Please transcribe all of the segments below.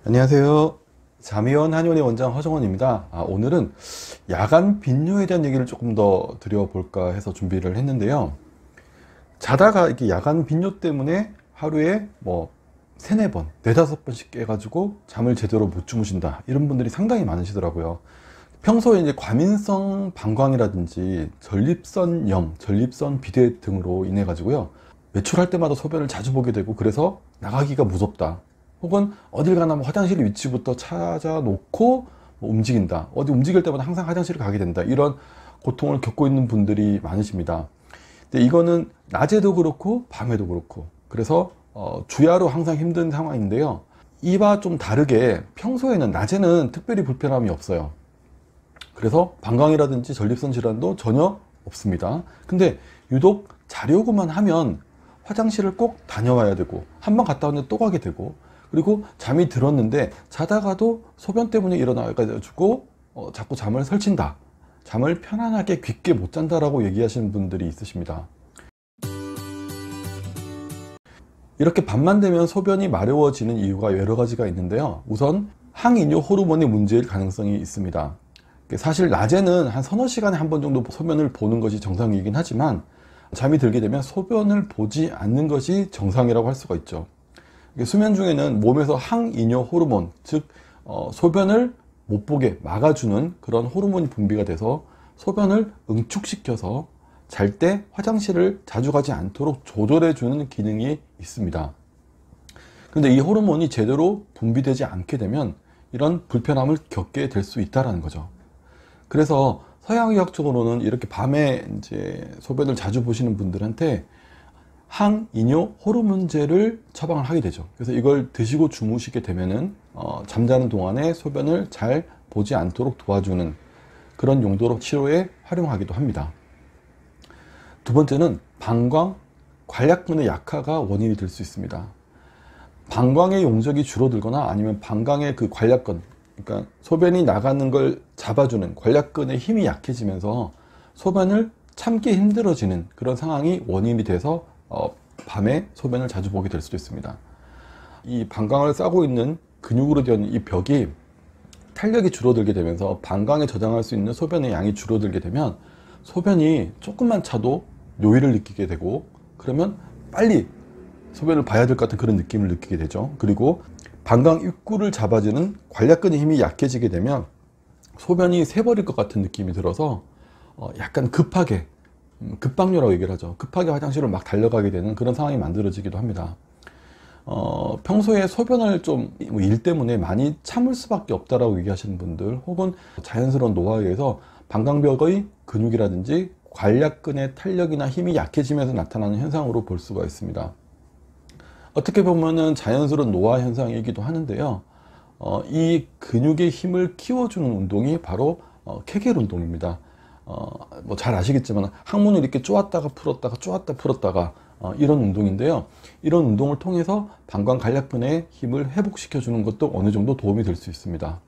안녕하세요. 자미원 한의원의 원장 허정원입니다. 오늘은 야간 빈뇨에 대한 얘기를 조금 더 드려볼까 해서 준비를 했는데요. 자다가 이렇게 야간 빈뇨 때문에 하루에 뭐 세네 번, 네다섯 번씩 깨가지고 잠을 제대로 못 주무신다. 이런 분들이 상당히 많으시더라고요. 평소에 이제 과민성 방광이라든지 전립선염, 전립선 비대 등으로 인해 가지고요. 외출할 때마다 소변을 자주 보게 되고 그래서 나가기가 무섭다. 혹은 어딜 가나 뭐 화장실 위치부터 찾아놓고 뭐 움직인다. 어디 움직일 때마다 항상 화장실을 가게 된다. 이런 고통을 겪고 있는 분들이 많으십니다. 근데 이거는 낮에도 그렇고 밤에도 그렇고 그래서 주야로 항상 힘든 상황인데요. 이와 좀 다르게 평소에는 낮에는 특별히 불편함이 없어요. 그래서 방광이라든지 전립선 질환도 전혀 없습니다. 근데 유독 자려고만 하면 화장실을 꼭 다녀와야 되고 한 번 갔다 오는데 또 가게 되고 그리고 잠이 들었는데 자다가도 소변 때문에 일어나가지고 자꾸 잠을 설친다. 잠을 편안하게 깊게 못 잔다라고 얘기하시는 분들이 있으십니다. 이렇게 밤만 되면 소변이 마려워지는 이유가 여러 가지가 있는데요. 우선 항이뇨 호르몬의 문제일 가능성이 있습니다. 사실 낮에는 한 서너 시간에 한 번 정도 소변을 보는 것이 정상이긴 하지만 잠이 들게 되면 소변을 보지 않는 것이 정상이라고 할 수가 있죠. 수면 중에는 몸에서 항이뇨 호르몬, 즉 소변을 못 보게 막아주는 그런 호르몬이 분비가 돼서 소변을 응축시켜서 잘 때 화장실을 자주 가지 않도록 조절해주는 기능이 있습니다. 그런데 이 호르몬이 제대로 분비되지 않게 되면 이런 불편함을 겪게 될 수 있다는 거죠. 그래서 서양의학적으로는 이렇게 밤에 이제 소변을 자주 보시는 분들한테 항이뇨 호르몬제를 처방을 하게 되죠. 그래서 이걸 드시고 주무시게 되면은 잠자는 동안에 소변을 잘 보지 않도록 도와주는 그런 용도로 치료에 활용하기도 합니다. 두 번째는 방광 관략근의 약화가 원인이 될 수 있습니다. 방광의 용적이 줄어들거나 아니면 방광의 그 관략근, 그러니까 소변이 나가는 걸 잡아주는 관략근의 힘이 약해지면서 소변을 참기 힘들어지는 그런 상황이 원인이 돼서 밤에 소변을 자주 보게 될 수도 있습니다. 이 방광을 싸고 있는 근육으로 되어 있는 이 벽이 탄력이 줄어들게 되면서 방광에 저장할 수 있는 소변의 양이 줄어들게 되면 소변이 조금만 차도 요일을 느끼게 되고 그러면 빨리 소변을 봐야 될 것 같은 그런 느낌을 느끼게 되죠. 그리고 방광 입구를 잡아주는 관략근의 힘이 약해지게 되면 소변이 새버릴 것 같은 느낌이 들어서 약간 급하게 급박요라고 얘기를 하죠. 급하게 화장실을 막 달려가게 되는 그런 상황이 만들어지기도 합니다. 평소에 소변을 좀 일 때문에 많이 참을 수밖에 없다라고 얘기하시는 분들 혹은 자연스러운 노화에 의해서 방광벽의 근육이라든지 관략근의 탄력이나 힘이 약해지면서 나타나는 현상으로 볼 수가 있습니다. 어떻게 보면은 자연스러운 노화 현상이기도 하는데요. 이 근육의 힘을 키워주는 운동이 바로 케겔 운동입니다. 뭐 잘 아시겠지만 항문을 이렇게 쪼았다가 풀었다가 쪼았다 풀었다가 이런 운동인데요. 이런 운동을 통해서 방광 관략근의 힘을 회복시켜 주는 것도 어느 정도 도움이 될 수 있습니다.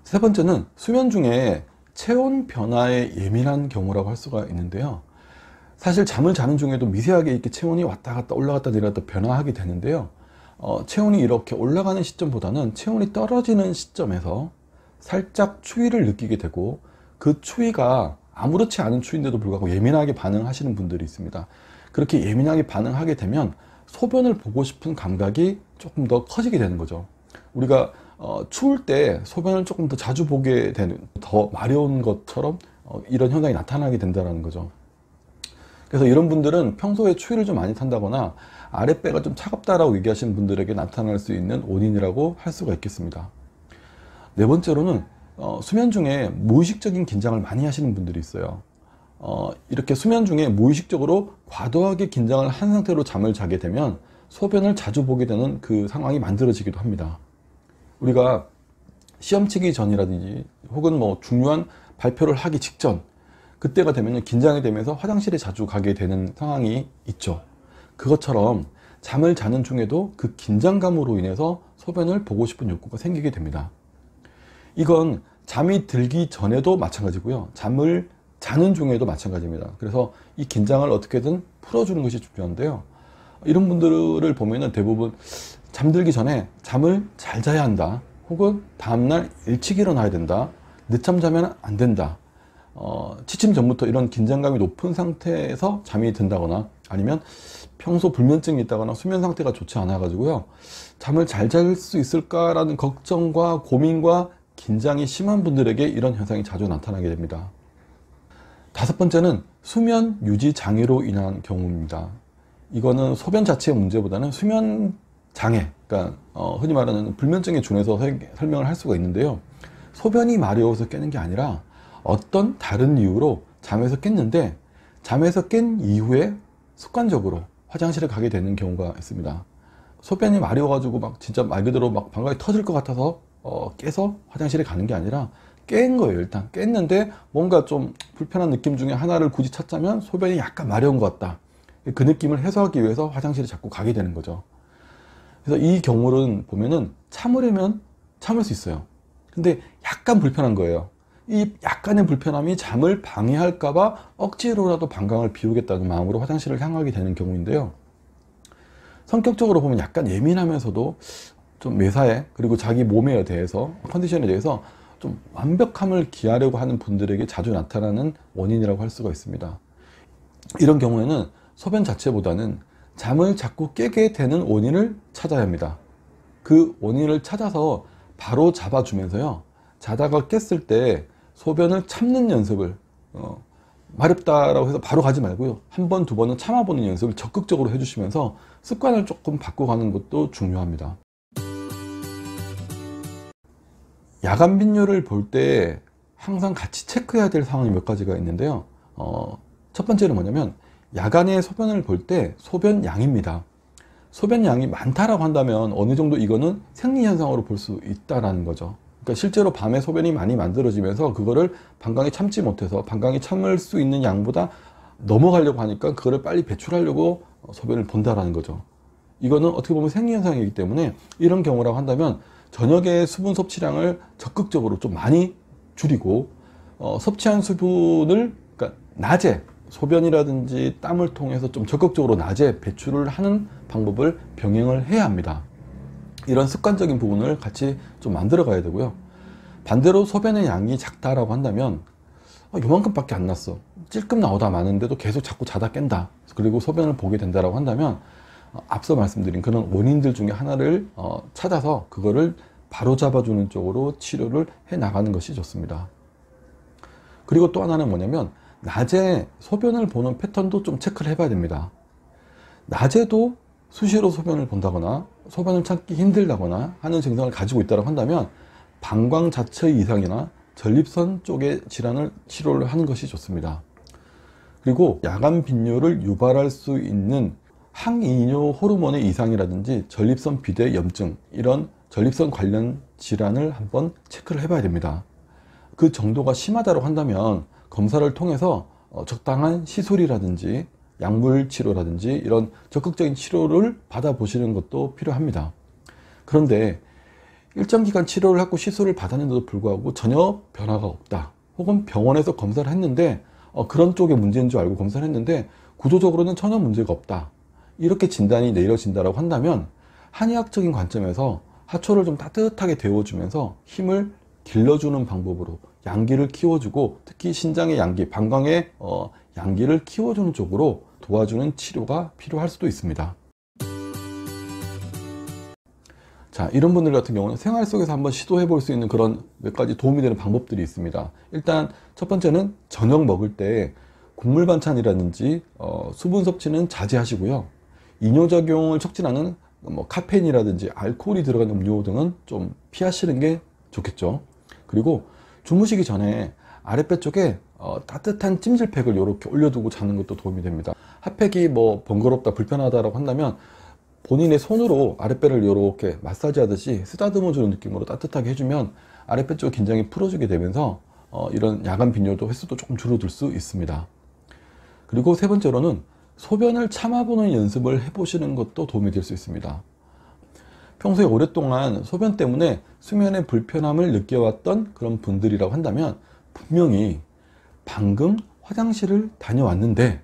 세 번째는 수면 중에 체온 변화에 예민한 경우라고 할 수가 있는데요. 사실 잠을 자는 중에도 미세하게 이렇게 체온이 왔다 갔다 올라갔다 내려갔다 변화하게 되는데요. 체온이 이렇게 올라가는 시점보다는 체온이 떨어지는 시점에서 살짝 추위를 느끼게 되고 그 추위가 아무렇지 않은 추위인데도 불구하고 예민하게 반응하시는 분들이 있습니다. 그렇게 예민하게 반응하게 되면 소변을 보고 싶은 감각이 조금 더 커지게 되는 거죠. 우리가 추울 때 소변을 조금 더 자주 보게 되는, 더 마려운 것처럼 이런 현상이 나타나게 된다는 거죠. 그래서 이런 분들은 평소에 추위를 좀 많이 탄다거나 아랫배가 좀 차갑다라고 얘기하시는 분들에게 나타날 수 있는 원인이라고 할 수가 있겠습니다. 네 번째로는 수면 중에 무의식적인 긴장을 많이 하시는 분들이 있어요. 이렇게 수면 중에 무의식적으로 과도하게 긴장을 한 상태로 잠을 자게 되면 소변을 자주 보게 되는 그 상황이 만들어지기도 합니다. 우리가 시험 치기 전이라든지 혹은 뭐 중요한 발표를 하기 직전 그때가 되면 긴장이 되면서 화장실에 자주 가게 되는 상황이 있죠. 그것처럼 잠을 자는 중에도 그 긴장감으로 인해서 소변을 보고 싶은 욕구가 생기게 됩니다. 이건 잠이 들기 전에도 마찬가지고요. 잠을 자는 중에도 마찬가지입니다. 그래서 이 긴장을 어떻게든 풀어주는 것이 중요한데요. 이런 분들을 보면은 대부분 잠들기 전에 잠을 잘 자야 한다. 혹은 다음날 일찍 일어나야 된다, 늦잠 자면 안 된다, 취침 전부터 이런 긴장감이 높은 상태에서 잠이 든다거나, 아니면 평소 불면증이 있다거나 수면 상태가 좋지 않아 가지고요, 잠을 잘 잘 수 있을까라는 걱정과 고민과 긴장이 심한 분들에게 이런 현상이 자주 나타나게 됩니다. 다섯 번째는 수면 유지 장애로 인한 경우입니다. 이거는 소변 자체의 문제보다는 수면 장애, 그러니까 흔히 말하는 불면증에 준해서 설명을 할 수가 있는데요. 소변이 마려워서 깨는 게 아니라 어떤 다른 이유로 잠에서 깼는데, 잠에서 깬 이후에 습관적으로 화장실에 가게 되는 경우가 있습니다. 소변이 마려워가지고 막 진짜 말 그대로 막 방광이 터질 것 같아서 깨서 화장실에 가는 게 아니라 깬 거예요. 일단 깼는데 뭔가 좀 불편한 느낌 중에 하나를 굳이 찾자면 소변이 약간 마려운 것 같다, 그 느낌을 해소하기 위해서 화장실에 자꾸 가게 되는 거죠. 그래서 이 경우는 보면은 참으려면 참을 수 있어요. 근데 약간 불편한 거예요. 이 약간의 불편함이 잠을 방해할까봐 억지로라도 방광을 비우겠다는 마음으로 화장실을 향하게 되는 경우인데요. 성격적으로 보면 약간 예민하면서도 좀 매사에, 그리고 자기 몸에 대해서, 컨디션에 대해서 좀 완벽함을 기하려고 하는 분들에게 자주 나타나는 원인이라고 할 수가 있습니다. 이런 경우에는 소변 자체보다는 잠을 자꾸 깨게 되는 원인을 찾아야 합니다. 그 원인을 찾아서 바로 잡아주면서요, 자다가 깼을 때 소변을 참는 연습을, 마렵다라고 해서 바로 가지 말고요, 한 번, 두 번은 참아보는 연습을 적극적으로 해주시면서 습관을 조금 바꿔가는 것도 중요합니다. 야간 빈뇨를 볼 때 항상 같이 체크해야 될 상황이 몇 가지가 있는데요. 첫 번째는 뭐냐면, 야간에 소변을 볼 때 소변 양입니다. 소변 양이 많다라고 한다면 어느 정도 이거는 생리 현상으로 볼 수 있다라는 거죠. 그러니까 실제로 밤에 소변이 많이 만들어지면서 그거를 방광이 참지 못해서 방광이 참을 수 있는 양보다 넘어가려고 하니까 그거를 빨리 배출하려고 소변을 본다라는 거죠. 이거는 어떻게 보면 생리 현상이기 때문에 이런 경우라고 한다면 저녁에 수분 섭취량을 적극적으로 좀 많이 줄이고, 섭취한 수분을, 그러니까 낮에 소변이라든지 땀을 통해서 좀 적극적으로 낮에 배출을 하는 방법을 병행을 해야 합니다. 이런 습관적인 부분을 같이 좀 만들어 가야 되고요. 반대로 소변의 양이 작다라고 한다면, 요만큼밖에 안 났어, 찔끔 나오다 마는데도 계속 자꾸 자다 깬다, 그리고 소변을 보게 된다라고 한다면 앞서 말씀드린 그런 원인들 중에 하나를 찾아서 그거를 바로 잡아주는 쪽으로 치료를 해 나가는 것이 좋습니다. 그리고 또 하나는 뭐냐면, 낮에 소변을 보는 패턴도 좀 체크를 해봐야 됩니다. 낮에도 수시로 소변을 본다거나 소변을 참기 힘들다거나 하는 증상을 가지고 있다고 한다면 방광 자체의 이상이나 전립선 쪽의 질환을 치료를 하는 것이 좋습니다. 그리고 야간 빈뇨를 유발할 수 있는 항이뇨 호르몬의 이상이라든지 전립선 비대 염증, 이런 전립선 관련 질환을 한번 체크를 해봐야 됩니다. 그 정도가 심하다고 한다면 검사를 통해서 적당한 시술이라든지 약물 치료라든지 이런 적극적인 치료를 받아보시는 것도 필요합니다. 그런데 일정 기간 치료를 하고 시술을 받았는데도 불구하고 전혀 변화가 없다, 혹은 병원에서 검사를 했는데 그런 쪽에 문제인 줄 알고 검사를 했는데 구조적으로는 전혀 문제가 없다, 이렇게 진단이 내려진다고 한다면 한의학적인 관점에서 하초를 좀 따뜻하게 데워주면서 힘을 길러주는 방법으로 양기를 키워주고, 특히 신장의 양기, 방광의 양기를 키워주는 쪽으로 도와주는 치료가 필요할 수도 있습니다. 자, 이런 분들 같은 경우는 생활 속에서 한번 시도해 볼 수 있는 그런 몇 가지 도움이 되는 방법들이 있습니다. 일단 첫 번째는 저녁 먹을 때 국물 반찬이라든지 수분 섭취는 자제하시고요. 이뇨작용을 촉진하는 카페인이라든지 알코올이 들어간 음료 등은 좀 피하시는 게 좋겠죠. 그리고 주무시기 전에 아랫배 쪽에 따뜻한 찜질팩을 이렇게 올려두고 자는 것도 도움이 됩니다. 핫팩이 번거롭다, 불편하다라고 한다면 본인의 손으로 아랫배를 이렇게 마사지 하듯이 쓰다듬어 주는 느낌으로 따뜻하게 해주면 아랫배 쪽 긴장이 풀어지게 되면서 이런 야간 빈뇨도 횟수도 조금 줄어들 수 있습니다. 그리고 세 번째로는 소변을 참아보는 연습을 해보시는 것도 도움이 될 수 있습니다. 평소에 오랫동안 소변 때문에 수면에 불편함을 느껴왔던 그런 분들이라고 한다면 분명히 방금 화장실을 다녀왔는데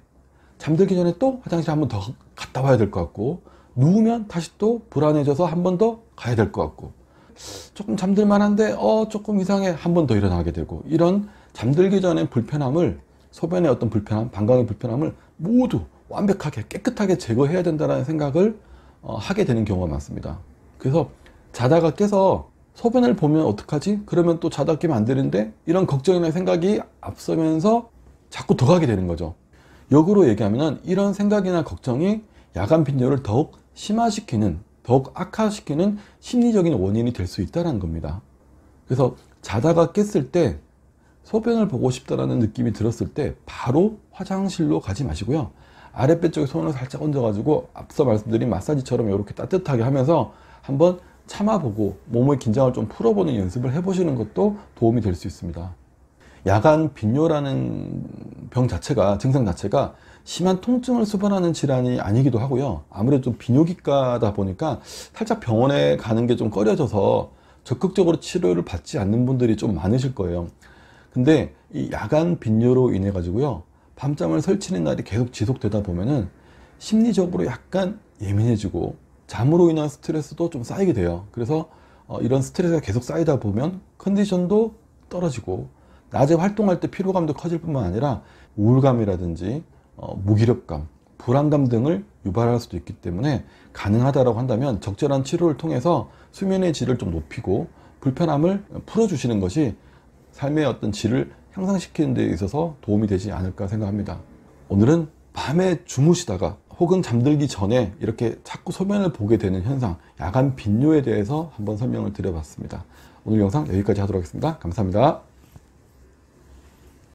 잠들기 전에 또 화장실 한 번 더 갔다 와야 될 것 같고, 누우면 다시 또 불안해져서 한 번 더 가야 될 것 같고, 조금 잠들만한데 조금 이상해, 한 번 더 일어나게 되고, 이런 잠들기 전에 불편함을, 소변의 어떤 불편함, 방광의 불편함을 모두 완벽하게 깨끗하게 제거해야 된다는 생각을 하게 되는 경우가 많습니다. 그래서 자다가 깨서 소변을 보면 어떡하지? 그러면 또 자다 깨면 안 되는데, 이런 걱정이나 생각이 앞서면서 자꾸 더 가게 되는 거죠. 역으로 얘기하면 이런 생각이나 걱정이 야간 빈뇨를 더욱 심화시키는, 더욱 악화시키는 심리적인 원인이 될 수 있다는 겁니다. 그래서 자다가 깼을 때 소변을 보고 싶다라는 느낌이 들었을 때 바로 화장실로 가지 마시고요. 아랫배 쪽에 손을 살짝 얹어가지고 앞서 말씀드린 마사지처럼 이렇게 따뜻하게 하면서 한번 참아보고 몸의 긴장을 좀 풀어보는 연습을 해보시는 것도 도움이 될 수 있습니다. 야간 빈뇨라는 병 자체가, 증상 자체가 심한 통증을 수반하는 질환이 아니기도 하고요. 아무래도 좀 비뇨기과다 보니까 살짝 병원에 가는 게 좀 꺼려져서 적극적으로 치료를 받지 않는 분들이 좀 많으실 거예요. 근데 이 야간 빈뇨로 인해 가지고요, 밤잠을 설치는 날이 계속 지속되다 보면은 심리적으로 약간 예민해지고 잠으로 인한 스트레스도 좀 쌓이게 돼요. 그래서 이런 스트레스가 계속 쌓이다 보면 컨디션도 떨어지고 낮에 활동할 때 피로감도 커질 뿐만 아니라 우울감이라든지 무기력감, 불안감 등을 유발할 수도 있기 때문에 가능하다고 한다면 적절한 치료를 통해서 수면의 질을 좀 높이고 불편함을 풀어주시는 것이 삶의 어떤 질을 향상시키는 데 있어서 도움이 되지 않을까 생각합니다. 오늘은 밤에 주무시다가 혹은 잠들기 전에 이렇게 자꾸 소변을 보게 되는 현상, 야간 빈뇨에 대해서 한번 설명을 드려봤습니다. 오늘 영상 여기까지 하도록 하겠습니다. 감사합니다.